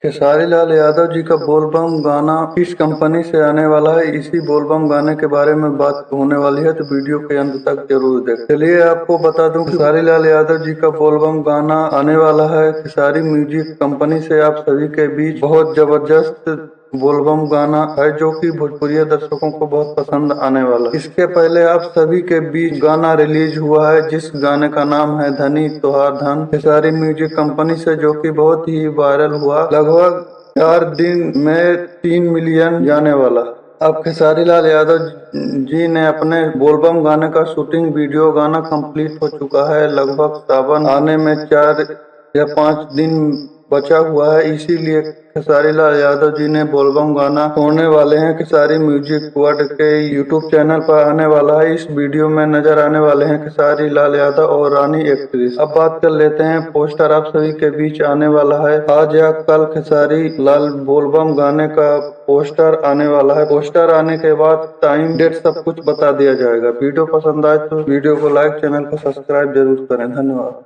खेसारी लाल यादव जी का बोलबम गाना किस कंपनी से आने वाला है, इसी बोलबम गाने के बारे में बात होने वाली है, तो वीडियो के अंत तक जरूर देखें। चलिए आपको बता दूं कि खेसारी लाल यादव जी का बोलबम गाना आने वाला है खेसारी म्यूजिक कंपनी से आप सभी के बीच। बहुत जबरदस्त बोलबम गाना है जो कि भोजपुरी दर्शकों को बहुत पसंद आने वाला है। इसके पहले आप सभी के बीच गाना रिलीज हुआ है जिस गाने का नाम है धनी तोहार धन, खेसारी म्यूजिक कंपनी से, जो कि बहुत ही वायरल हुआ। लगभग 4 दिन में 3 मिलियन जाने वाला। अब खेसारी लाल यादव जी ने अपने बोलबम गाने का शूटिंग वीडियो गाना कंप्लीट हो चुका है। लगभग सावन आने में 4 या 5 दिन बचा हुआ है, इसीलिए खेसारी लाल यादव जी ने बोलबम गाना होने वाले हैं। खेसारी म्यूजिक वर्ल्ड के यूट्यूब चैनल पर आने वाला है। इस वीडियो में नजर आने वाले हैं खेसारी लाल यादव और रानी एक्ट्रेस। अब बात कर लेते हैं पोस्टर आप सभी के बीच आने वाला है आज या कल। खेसारी लाल बोलबम गाने का पोस्टर आने वाला है। पोस्टर आने के बाद टाइम डेट सब कुछ बता दिया जाएगा। वीडियो पसंद आए तो वीडियो को लाइक, चैनल को सब्सक्राइब जरूर करें। धन्यवाद।